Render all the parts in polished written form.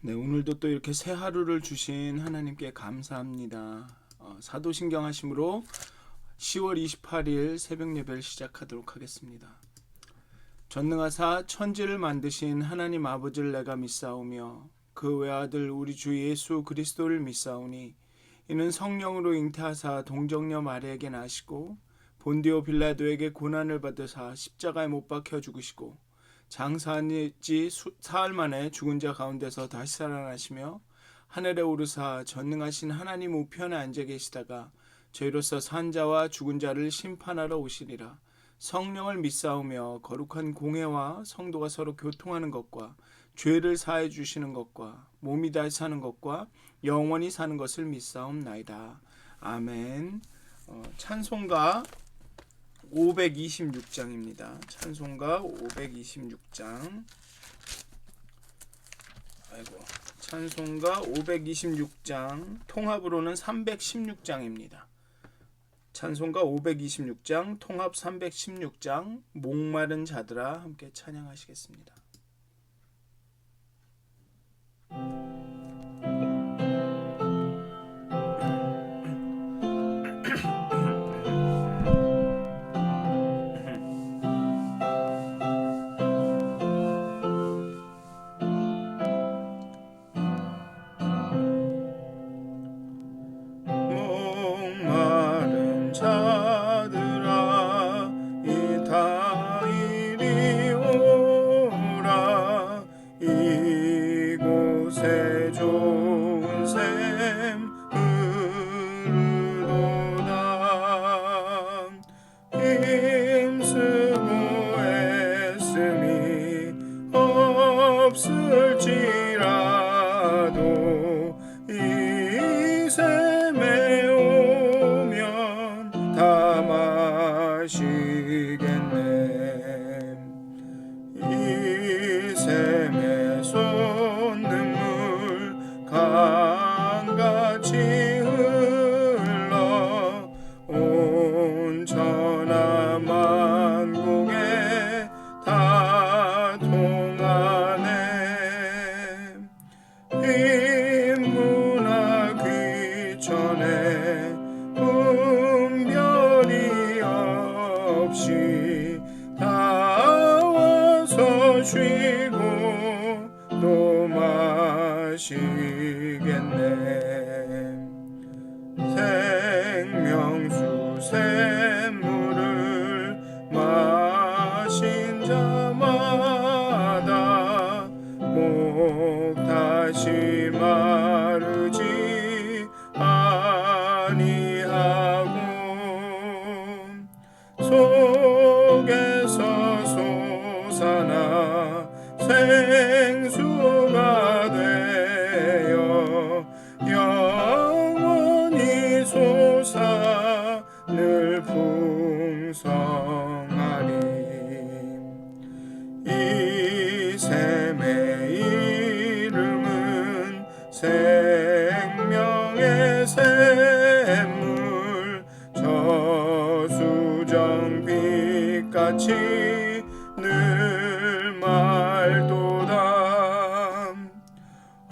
네, 오늘도 또 이렇게 새 하루를 주신 하나님께 감사합니다. 사도신경 하심으로 10월 28일 새벽 예배를 시작하도록 하겠습니다. 전능하사 천지를 만드신 하나님 아버지를 내가 믿사오며 그 외아들 우리 주 예수 그리스도를 믿사오니 이는 성령으로 잉태하사 동정녀 마리아에게 나시고 본디오 빌라도에게 고난을 받으사 십자가에 못 박혀 죽으시고 장사한 지 사흘 만에 죽은 자 가운데서 다시 살아나시며 하늘에 오르사 전능하신 하나님 우편에 앉아 계시다가 저희로서 산 자와 죽은 자를 심판하러 오시리라. 성령을 믿사오며 거룩한 공회와 성도가 서로 교통하는 것과 죄를 사해 주시는 것과 몸이 다시 사는 것과 영원히 사는 것을 믿사옵나이다. 아멘. 찬송가 526장입니다. 찬송가 526장. 찬송가 526장 통합으로는 316장입니다. 찬송가 526장 통합 316장 목마른 자들아 함께 찬양하시겠습니다. 자들아 이다 이리 오라 이곳에 좋은 샘 흐르도다 힘쓰고 애씀이 없을지라도 이 샘에 다 마시겠네. 이 샘에 솟는물 강같이 흘러 온 천하 만국에 다 통하네. 흰문화 귀천에 분별이 없이 다 와서 쉬고 또 마시겠네. 생명수 샘물을 마신 자마다 목 다시 마르지 아니하고 속에서 솟아나 생수가 되어 영원히 솟아 늘 풍성하리. 이 샘의 이름은 생명의 샘물 저수정 빛같이 늘 말도다.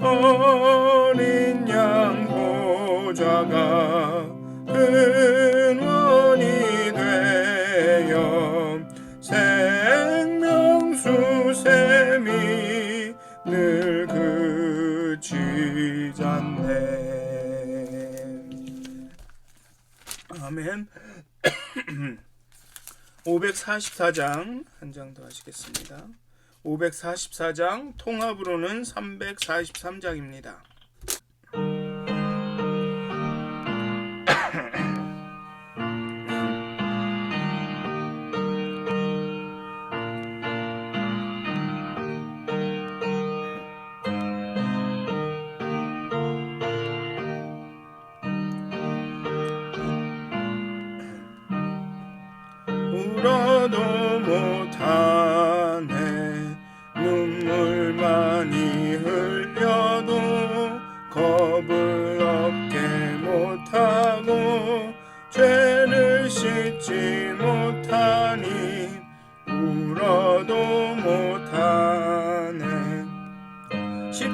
어린 양 보좌가 근원이 되어 생명수 샘이 늘 그치지 않네. 아멘. 544장 한 장 더 하시겠습니다. 544장 통합으로는 343장입니다. 울어도 못하네 눈물 많이 흘려도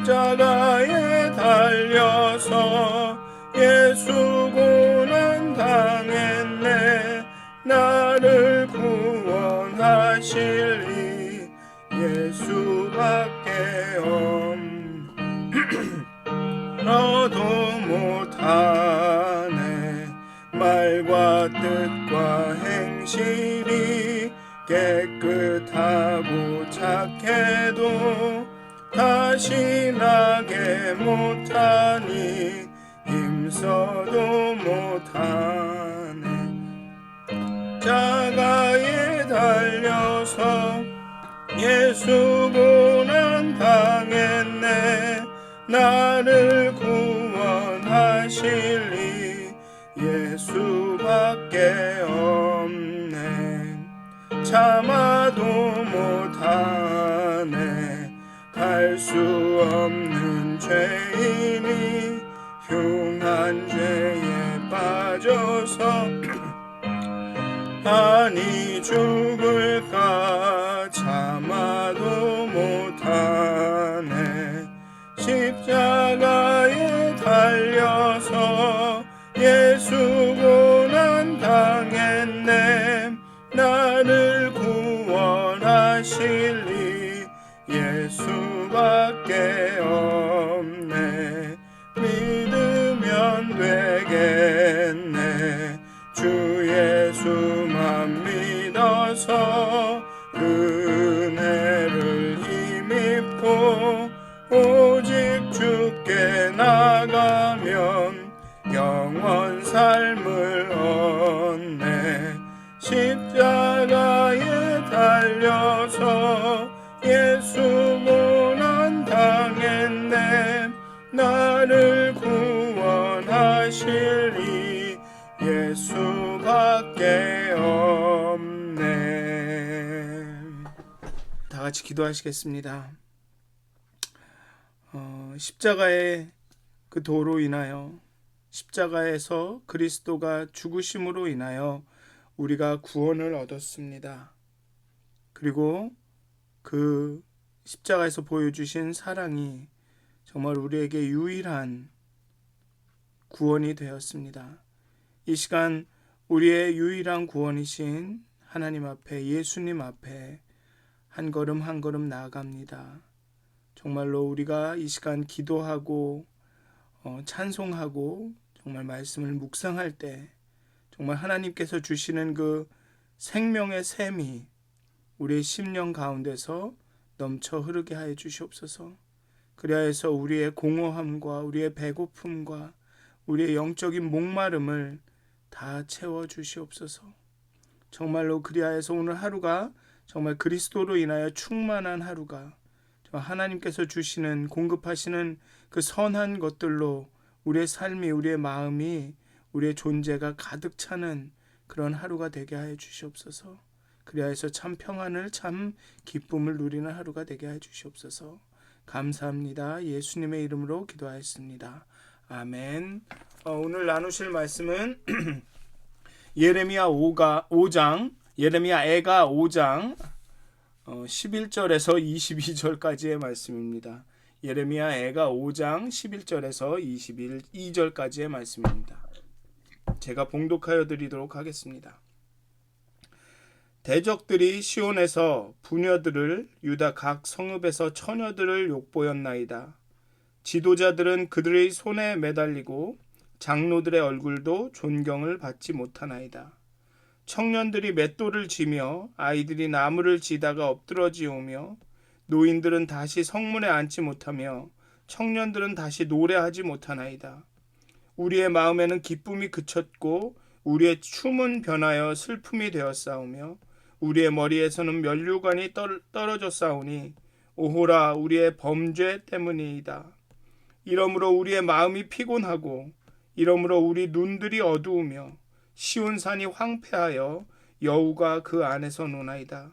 십자가에 달려서 예수 고난 당했네. 나를 구원하실 이 예수밖에 너도 못하네. 말과 뜻과 행실이 깨끗하고 착해도 다시 나게 못하니 힘써도 못하네. 십자가에 달려서 예수 고난 당했네. 나를 구원하실 이 예수밖에 없네. 참아도 못하네. 갈 수 없는 죄인이 흉한 죄에 빠져서 아니 죽을까 참아도 못하네. 십자가에 달려서 예수 고난 당했네. 나를 구원하실 이 예수밖에 없네. 믿으면 되겠네. 주 예수만 믿어서 은혜를 힘입고 오직 주께 나가면 영원 삶을 얻네. 십자가에 달려서 예수 고난 당했네. 나를 구원하실 이 예수밖에 없네. 다 같이 기도하시겠습니다. 십자가의 그 도로 인하여, 십자가에서 그리스도가 죽으심으로 인하여 우리가 구원을 얻었습니다. 그리고 그 십자가에서 보여주신 사랑이 정말 우리에게 유일한 구원이 되었습니다. 이 시간 우리의 유일한 구원이신 하나님 앞에, 예수님 앞에 한 걸음 한 걸음 나아갑니다. 정말로 우리가 이 시간 기도하고 찬송하고 정말 말씀을 묵상할 때 정말 하나님께서 주시는 그 생명의 샘이 우리의 심령 가운데서 넘쳐 흐르게 하여 주시옵소서. 그리하여서 우리의 공허함과 우리의 배고픔과 우리의 영적인 목마름을 다 채워 주시옵소서. 정말로 그리하여서 오늘 하루가 정말 그리스도로 인하여 충만한 하루가, 하나님께서 주시는 공급하시는 그 선한 것들로 우리의 삶이, 우리의 마음이, 우리의 존재가 가득 차는 그런 하루가 되게 하여 주시옵소서. 그리하여서 참 평안을, 참 기쁨을 누리는 하루가 되게 하여 주시옵소서. 감사합니다. 예수님의 이름으로 기도하였습니다. 아멘. 오늘 나누실 말씀은 예레미야 5장, 예레미야 애가 5장 11절에서 22절까지의 말씀입니다. 예레미야 애가 5장 11절에서 22절까지의 말씀입니다. 제가 봉독하여 드리도록 하겠습니다. 대적들이 시온에서 부녀들을, 유다 각 성읍에서 처녀들을 욕보였나이다. 지도자들은 그들의 손에 매달리고 장로들의 얼굴도 존경을 받지 못하나이다. 청년들이 맷돌을 지며 아이들이 나무를 지다가 엎드러지오며 노인들은 다시 성문에 앉지 못하며 청년들은 다시 노래하지 못하나이다. 우리의 마음에는 기쁨이 그쳤고 우리의 춤은 변하여 슬픔이 되었사오며 우리의 머리에서는 면류관이 떨어져 싸우니 오호라 우리의 범죄 때문이이다. 이러므로 우리의 마음이 피곤하고 이러므로 우리 눈들이 어두우며 시온산이 황폐하여 여우가 그 안에서 노나이다.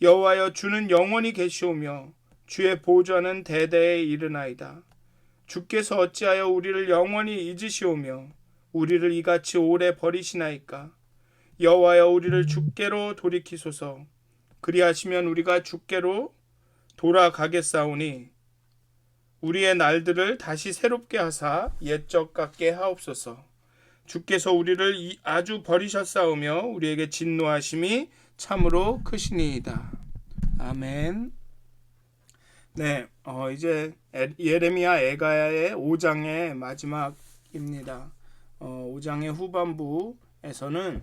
여호와여 주는 영원히 계시오며 주의 보좌는 대대에 이르나이다. 주께서 어찌하여 우리를 영원히 잊으시오며 우리를 이같이 오래 버리시나이까. 여호와여 우리를 주께로 돌이키소서. 그리하시면 우리가 주께로 돌아가겠사오니 우리의 날들을 다시 새롭게 하사 옛적 같게 하옵소서. 주께서 우리를 아주 버리셨사오며 우리에게 진노하심이 참으로 크시니이다. 아멘. 네, 이제 예레미야 에가야의 5장의 마지막입니다. 5장의 후반부에서는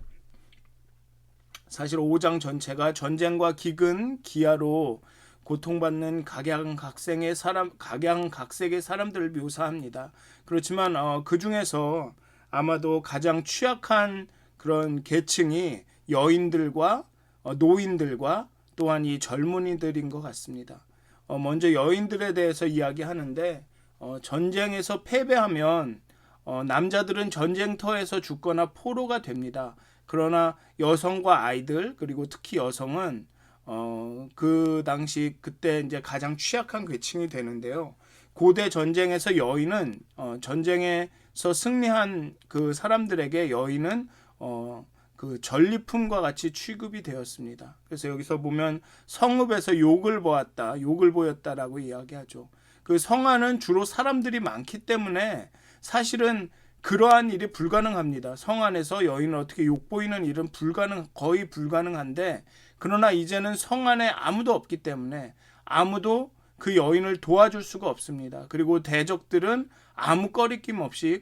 사실 5장 전체가 전쟁과 기근, 기아로 고통받는 각양각색의 사람들을 묘사합니다. 그렇지만 그 중에서 아마도 가장 취약한 그런 계층이 여인들과 노인들과 또한 이 젊은이들인 것 같습니다. 먼저 여인들에 대해서 이야기하는데 전쟁에서 패배하면 남자들은 전쟁터에서 죽거나 포로가 됩니다. 그러나 여성과 아이들 그리고 특히 여성은 그 당시 그때 이제 가장 취약한 계층이 되는데요. 고대 전쟁에서 여인은 전쟁에서 승리한 그 사람들에게 여인은 그 전리품과 같이 취급이 되었습니다. 그래서 여기서 보면 성읍에서 욕을 보였다라고 이야기하죠. 그 성안은 주로 사람들이 많기 때문에 사실은 그러한 일이 불가능합니다. 성안에서 여인을 어떻게 욕보이는 일은 거의 불가능한데, 그러나 이제는 성안에 아무도 없기 때문에 아무도 그 여인을 도와줄 수가 없습니다. 그리고 대적들은 아무 거리낌 없이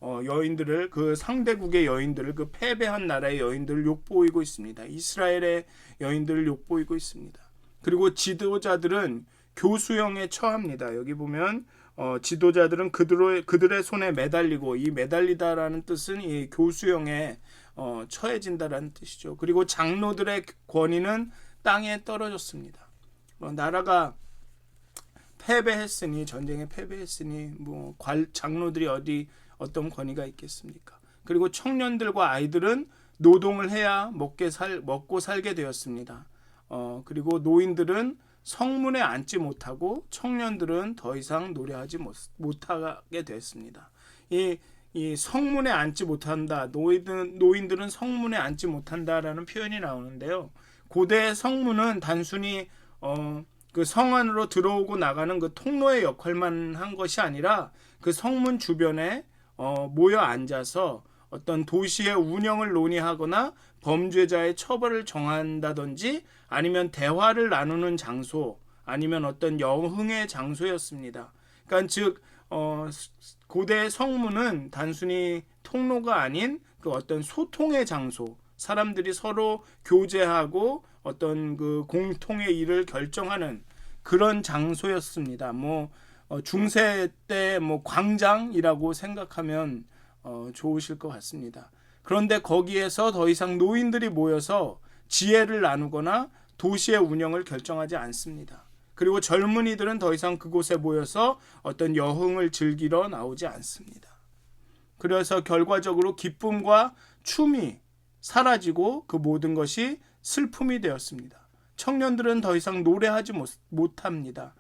여인들을, 그 상대국의 여인들을, 그 패배한 나라의 여인들을 욕보이고 있습니다. 이스라엘의 여인들을 욕보이고 있습니다. 그리고 지도자들은 교수형에 처합니다. 여기 보면 지도자들은 그들의 손에 매달리고, 이 매달리다라는 뜻은 이 교수형에 처해진다라는 뜻이죠. 그리고 장로들의 권위는 땅에 떨어졌습니다. 나라가 전쟁에 패배했으니 장로들이 어떤 권위가 있겠습니까? 그리고 청년들과 아이들은 노동을 해야 먹고 살게 되었습니다. 그리고 노인들은 성문에 앉지 못하고 청년들은 더 이상 노래하지 못하게 됐습니다. 이 성문에 앉지 못한다, 노인들은 성문에 앉지 못한다라는 표현이 나오는데요. 고대 성문은 단순히 그 성 안으로 들어오고 나가는 그 통로의 역할만 한 것이 아니라 그 성문 주변에 모여 앉아서 어떤 도시의 운영을 논의하거나 범죄자의 처벌을 정한다든지 아니면 대화를 나누는 장소, 아니면 어떤 여흥의 장소였습니다. 그러니까 즉 고대 성문은 단순히 통로가 아닌 그 어떤 소통의 장소, 사람들이 서로 교제하고 어떤 그 공통의 일을 결정하는 그런 장소였습니다. 중세 때 광장이라고 생각하면 좋으실 것 같습니다. 그런데 거기에서 더 이상 노인들이 모여서 지혜를 나누거나 도시의 운영을 결정하지 않습니다. 그리고 젊은이들은 더 이상 그곳에 모여서 어떤 여흥을 즐기러 나오지 않습니다. 그래서 결과적으로 기쁨과 춤이 사라지고 그 모든 것이 슬픔이 되었습니다. 청년들은 더 이상 노래하지 못합니다.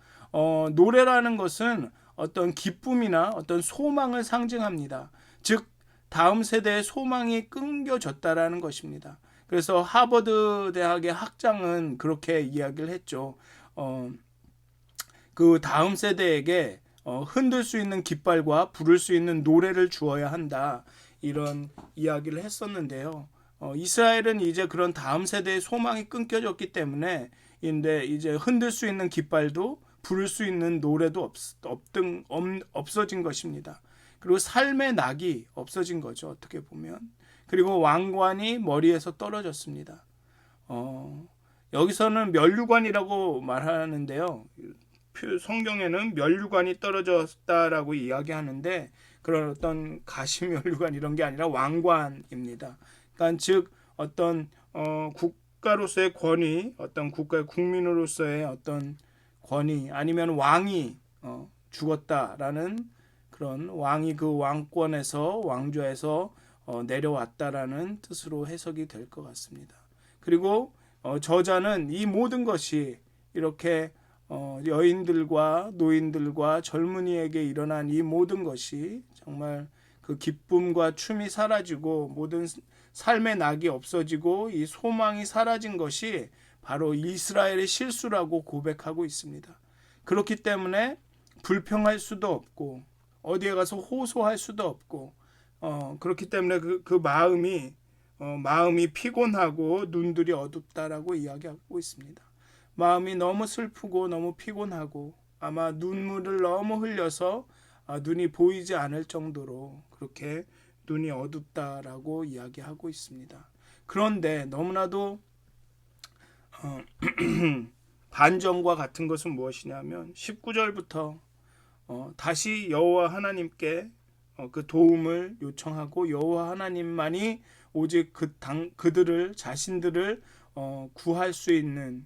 노래라는 것은 어떤 기쁨이나 어떤 소망을 상징합니다. 즉 다음 세대의 소망이 끊겨졌다라는 것입니다. 그래서 하버드 대학의 학장은 그렇게 이야기를 했죠. 그 다음 세대에게 흔들 수 있는 깃발과 부를 수 있는 노래를 주어야 한다, 이런 이야기를 했었는데요. 이스라엘은 이제 그런 다음 세대의 소망이 끊겨졌기 때문에 이제 흔들 수 있는 깃발도 부를 수 있는 노래도 없어진 것입니다. 그리고 삶의 낙이 없어진 거죠, 어떻게 보면. 그리고 왕관이 머리에서 떨어졌습니다. 여기서는 면류관이라고 말하는데요. 성경에는 면류관이 떨어졌다라고 이야기하는데, 그런 어떤 가시 면류관 이런 게 아니라 왕관입니다. 그러니까 즉 어떤 국가로서의 권위, 어떤 국가의 국민으로서의 어떤 권위, 아니면 왕이 죽었다라는, 그런 왕이 그 왕권에서, 왕좌에서 내려왔다라는 뜻으로 해석이 될 것 같습니다. 그리고 저자는 이 모든 것이 이렇게 여인들과 노인들과 젊은이에게 일어난 이 모든 것이 정말 그 기쁨과 춤이 사라지고 모든 삶의 낙이 없어지고 이 소망이 사라진 것이 바로 이스라엘의 실수라고 고백하고 있습니다. 그렇기 때문에 불평할 수도 없고 어디에 가서 호소할 수도 없고 그렇기 때문에 그 마음이 피곤하고 눈들이 어둡다라고 이야기하고 있습니다. 마음이 너무 슬프고 너무 피곤하고 아마 눈물을 너무 흘려서 눈이 보이지 않을 정도로 그렇게 눈이 어둡다라고 이야기하고 있습니다. 그런데 너무나도 반전과 같은 것은 무엇이냐면 19절부터 다시 여호와 하나님께 그 도움을 요청하고 여호와 하나님만이 오직 그들을 자신들을 구할 수 있는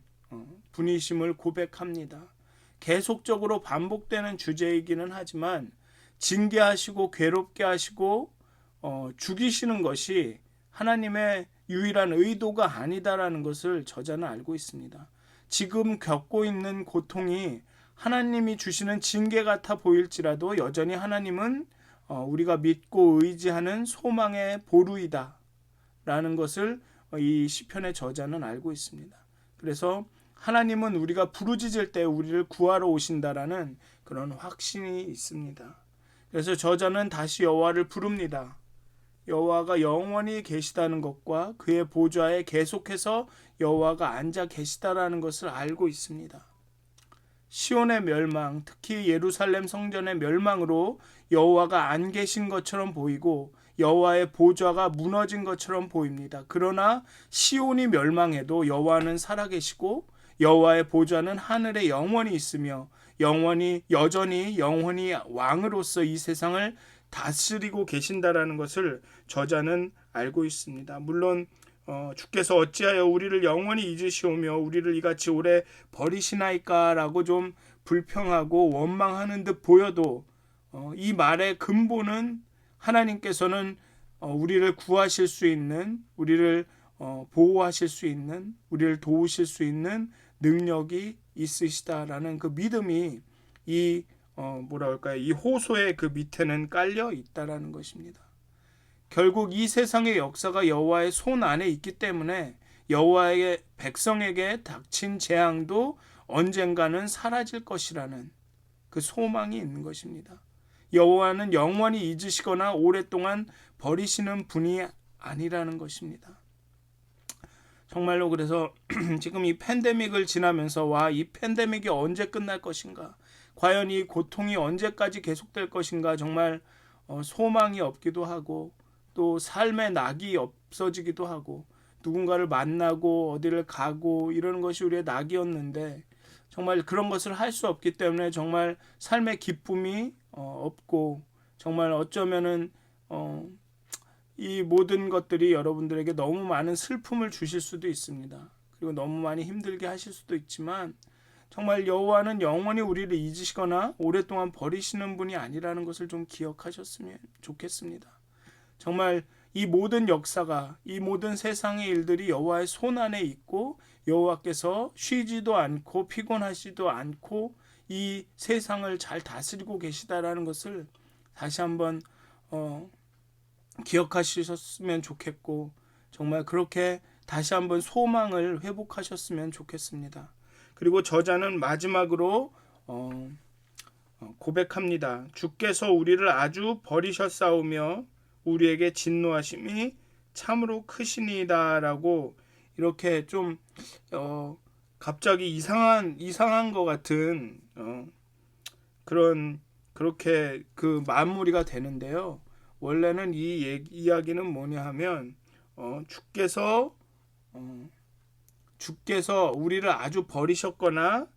분이심을 고백합니다. 계속적으로 반복되는 주제이기는 하지만 징계하시고 괴롭게 하시고 죽이시는 것이 하나님의 유일한 의도가 아니다라는 것을 저자는 알고 있습니다. 지금 겪고 있는 고통이 하나님이 주시는 징계 같아 보일지라도 여전히 하나님은 우리가 믿고 의지하는 소망의 보루이다 라는 것을 이 시편의 저자는 알고 있습니다. 그래서 하나님은 우리가 부르짖을 때 우리를 구하러 오신다라는 그런 확신이 있습니다. 그래서 저자는 다시 여호와를 부릅니다. 여호와가 영원히 계시다는 것과 그의 보좌에 계속해서 여호와가 앉아 계시다라는 것을 알고 있습니다. 시온의 멸망, 특히 예루살렘 성전의 멸망으로 여호와가 안 계신 것처럼 보이고 여호와의 보좌가 무너진 것처럼 보입니다. 그러나 시온이 멸망해도 여호와는 살아계시고 여호와의 보좌는 하늘에 영원히 있으며 여전히 영원히 왕으로서 이 세상을 다스리고 계신다라는 것을 저자는 알고 있습니다. 물론 주께서 어찌하여 우리를 영원히 잊으시오며 우리를 이같이 오래 버리시나이까라고 좀 불평하고 원망하는 듯 보여도 이 말의 근본은 하나님께서는 우리를 구하실 수 있는, 우리를 보호하실 수 있는, 우리를 도우실 수 있는 능력이 있으시다라는 그 믿음이 이 호소의 그 밑에는 깔려 있다라는 것입니다. 결국 이 세상의 역사가 여호와의 손 안에 있기 때문에 여호와의 백성에게 닥친 재앙도 언젠가는 사라질 것이라는 그 소망이 있는 것입니다. 여호와는 영원히 잊으시거나 오랫동안 버리시는 분이 아니라는 것입니다. 정말로 그래서 지금 이 팬데믹을 지나면서 이 팬데믹이 언제 끝날 것인가, 과연 이 고통이 언제까지 계속될 것인가 정말 소망이 없기도 하고 또 삶의 낙이 없어지기도 하고 누군가를 만나고 어디를 가고 이러는 것이 우리의 낙이었는데 정말 그런 것을 할 수 없기 때문에 정말 삶의 기쁨이 없고 정말 어쩌면은 이 모든 것들이 여러분들에게 너무 많은 슬픔을 주실 수도 있습니다. 그리고 너무 많이 힘들게 하실 수도 있지만 정말 여호와는 영원히 우리를 잊으시거나 오랫동안 버리시는 분이 아니라는 것을 좀 기억하셨으면 좋겠습니다. 정말 이 모든 역사가, 이 모든 세상의 일들이 여호와의 손 안에 있고 여호와께서 쉬지도 않고 피곤하시도 않고 이 세상을 잘 다스리고 계시다라는 것을 다시 한번 기억하셨으면 좋겠고 정말 그렇게 다시 한번 소망을 회복하셨으면 좋겠습니다. 그리고 저자는 마지막으로 고백합니다. 주께서 우리를 아주 버리셨사오며 우리에게 진노하심이 참으로 크시니다라고 이렇게 좀 갑자기 이상한 것 같은 그렇게 그 마무리가 되는데요. 원래는 이 이야기는 뭐냐 하면 주께서 우리를 아주 버리셨거나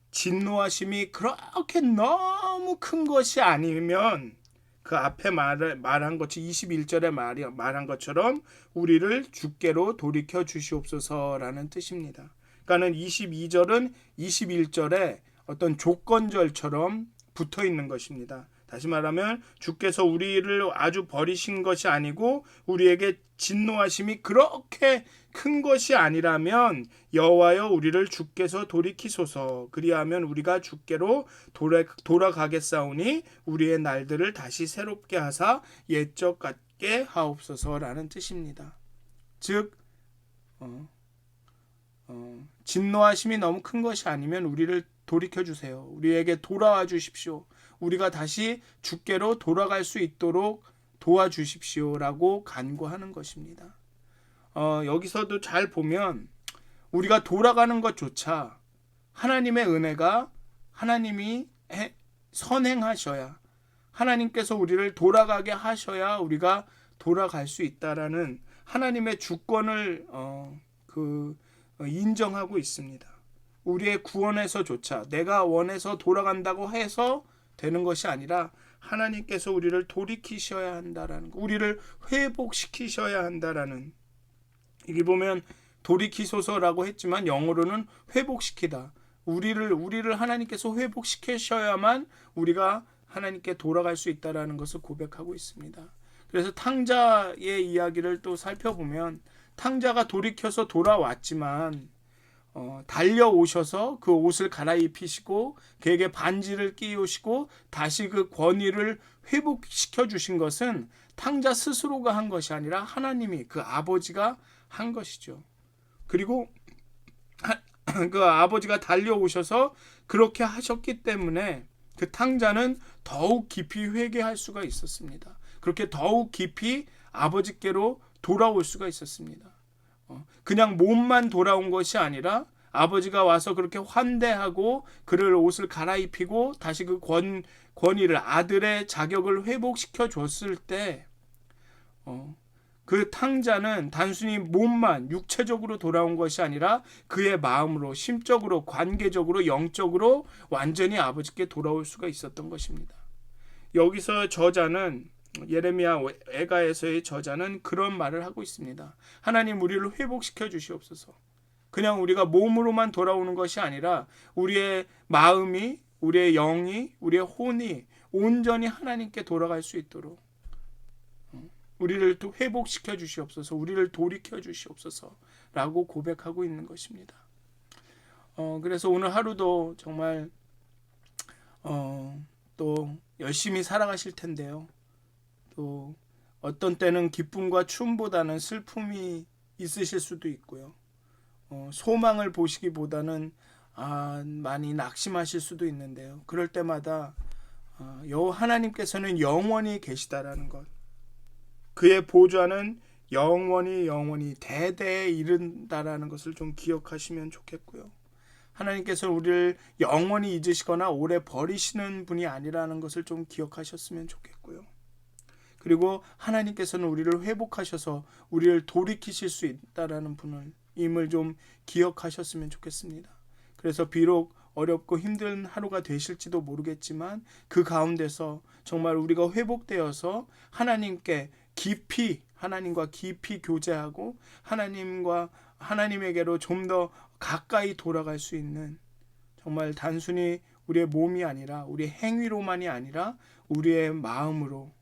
진노하심이 그렇게 너무 큰 것이 아니면 그 앞에 말한 것이 21절에 말한 것처럼 우리를 주께로 돌이켜 주시옵소서라는 뜻입니다. 그러니까는 22절은 21절에 어떤 조건절처럼 붙어 있는 것입니다. 다시 말하면 주께서 우리를 아주 버리신 것이 아니고 우리에게 진노하심이 그렇게 큰 것이 아니라면 여호와여 우리를 주께서 돌이키소서. 그리하면 우리가 주께로 돌아가겠사오니 우리의 날들을 다시 새롭게 하사 옛적 같게 하옵소서라는 뜻입니다. 즉 진노하심이 너무 큰 것이 아니면 우리를 돌이켜 주세요. 우리에게 돌아와 주십시오. 우리가 다시 주께로 돌아갈 수 있도록 도와주십시오라고 간구하는 것입니다. 여기서도 잘 보면 우리가 돌아가는 것조차 하나님의 은혜가 하나님이 선행하셔야, 하나님께서 우리를 돌아가게 하셔야 우리가 돌아갈 수 있다라는 하나님의 주권을 인정하고 있습니다. 우리의 구원에서조차 내가 원해서 돌아간다고 해서 되는 것이 아니라 하나님께서 우리를 돌이키셔야 한다라는 것, 우리를 회복시키셔야 한다라는, 여기 보면 돌이키소서라고 했지만 영어로는 회복시키다. 우리를 하나님께서 회복시키셔야만 우리가 하나님께 돌아갈 수 있다라는 것을 고백하고 있습니다. 그래서 탕자의 이야기를 또 살펴보면 탕자가 돌이켜서 돌아왔지만 달려오셔서 그 옷을 갈아입히시고 그에게 반지를 끼우시고 다시 그 권위를 회복시켜 주신 것은 탕자 스스로가 한 것이 아니라 하나님이, 그 아버지가 한 것이죠. 그리고 그 아버지가 달려오셔서 그렇게 하셨기 때문에 그 탕자는 더욱 깊이 회개할 수가 있었습니다. 그렇게 더욱 깊이 아버지께로 돌아올 수가 있었습니다. 그냥 몸만 돌아온 것이 아니라 아버지가 와서 그렇게 환대하고 그를 옷을 갈아입히고 다시 그 권위를, 아들의 자격을 회복시켜 줬을 때 그 탕자는 단순히 몸만 육체적으로 돌아온 것이 아니라 그의 마음으로, 심적으로, 관계적으로, 영적으로 완전히 아버지께 돌아올 수가 있었던 것입니다. 여기서 저자는, 예레미야 애가에서의 저자는 그런 말을 하고 있습니다. 하나님, 우리를 회복시켜 주시옵소서. 그냥 우리가 몸으로만 돌아오는 것이 아니라 우리의 마음이, 우리의 영이, 우리의 혼이 온전히 하나님께 돌아갈 수 있도록 우리를 또 회복시켜 주시옵소서, 우리를 돌이켜 주시옵소서라고 고백하고 있는 것입니다. 그래서 오늘 하루도 정말 또 열심히 살아가실 텐데요. 또 어떤 때는 기쁨과 춤보다는 슬픔이 있으실 수도 있고요. 소망을 보시기보다는 많이 낙심하실 수도 있는데요. 그럴 때마다 하나님께서는 영원히 계시다라는 것, 그의 보좌는 영원히 대대에 이른다라는 것을 좀 기억하시면 좋겠고요. 하나님께서 우리를 영원히 잊으시거나 오래 버리시는 분이 아니라는 것을 좀 기억하셨으면 좋겠고요. 그리고 하나님께서는 우리를 회복하셔서 우리를 돌이키실 수 있다라는 분임을 좀 기억하셨으면 좋겠습니다. 그래서 비록 어렵고 힘든 하루가 되실지도 모르겠지만 그 가운데서 정말 우리가 회복되어서 하나님과 깊이 교제하고 하나님에게로 좀 더 가까이 돌아갈 수 있는, 정말 단순히 우리의 몸이 아니라 우리의 행위로만이 아니라 우리의 마음으로,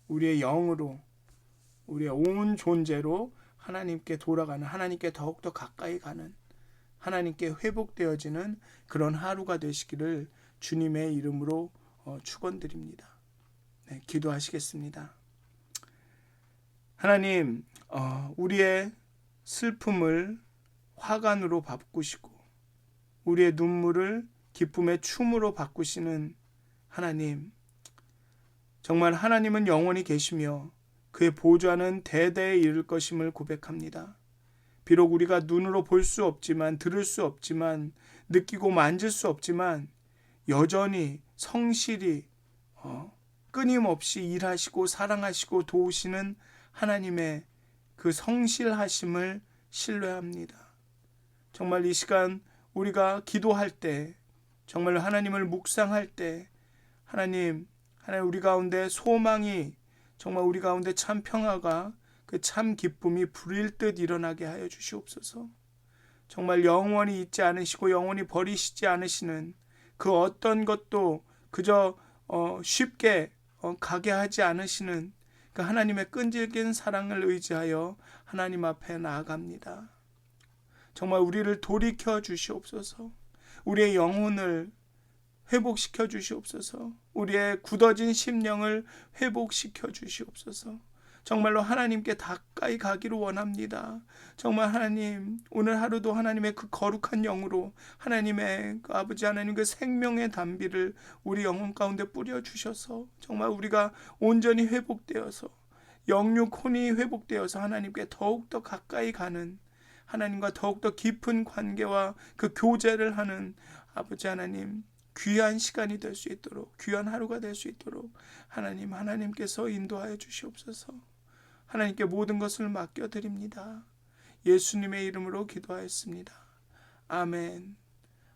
우리의 영으로, 우리의 온 존재로 하나님께 돌아가는, 하나님께 더욱더 가까이 가는, 하나님께 회복되어지는 그런 하루가 되시기를 주님의 이름으로 축원드립니다. 네, 기도하시겠습니다. 하나님, 우리의 슬픔을 화관으로 바꾸시고 우리의 눈물을 기쁨의 춤으로 바꾸시는 하나님, 정말 하나님은 영원히 계시며 그의 보좌는 대대에 이를 것임을 고백합니다. 비록 우리가 눈으로 볼 수 없지만, 들을 수 없지만, 느끼고 만질 수 없지만 여전히 성실히 끊임없이 일하시고 사랑하시고 도우시는 하나님의 그 성실하심을 신뢰합니다. 정말 이 시간 우리가 기도할 때, 정말 하나님을 묵상할 때 하나님 우리 가운데 소망이, 정말 우리 가운데 참 평화가, 그 참 기쁨이 불일 듯 일어나게 하여 주시옵소서. 정말 영원히 잊지 않으시고 영원히 버리시지 않으시는 그 어떤 것도 그저 쉽게 가게 하지 않으시는 그 하나님의 끈질긴 사랑을 의지하여 하나님 앞에 나아갑니다. 정말 우리를 돌이켜 주시옵소서. 우리의 영혼을 회복시켜 주시옵소서. 우리의 굳어진 심령을 회복시켜 주시옵소서. 정말로 하나님께 가까이 가기를 원합니다. 정말 하나님, 오늘 하루도 하나님의 그 거룩한 영으로 하나님의 그 아버지 하나님 그 생명의 단비를 우리 영혼 가운데 뿌려주셔서 정말 우리가 온전히 회복되어서 영육 혼이 회복되어서 하나님께 더욱더 가까이 가는, 하나님과 더욱더 깊은 관계와 그 교제를 하는 아버지 하나님, 귀한 시간이 될 수 있도록, 귀한 하루가 될 수 있도록 하나님께서 인도하여 주시옵소서. 하나님께 모든 것을 맡겨드립니다. 예수님의 이름으로 기도하였습니다. 아멘.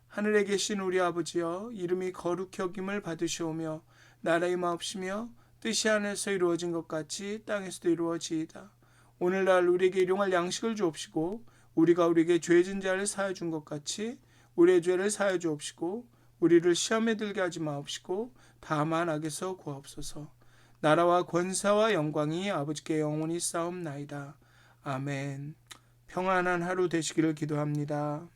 하늘에 계신 우리 아버지여, 이름이 거룩히 여김을 받으시오며 나라의 마옵시며 뜻이 하늘에서 이루어진 것 같이 땅에서도 이루어지이다. 오늘날 우리에게 일용할 양식을 주옵시고 우리가 우리에게 죄진 자를 사하여 준 것 같이 우리의 죄를 사하여 주옵시고 우리를 시험에 들게 하지 마옵시고 다만 악에서 구하옵소서. 나라와 권세와 영광이 아버지께 영원히 싸움나이다. 아멘. 평안한 하루 되시기를 기도합니다.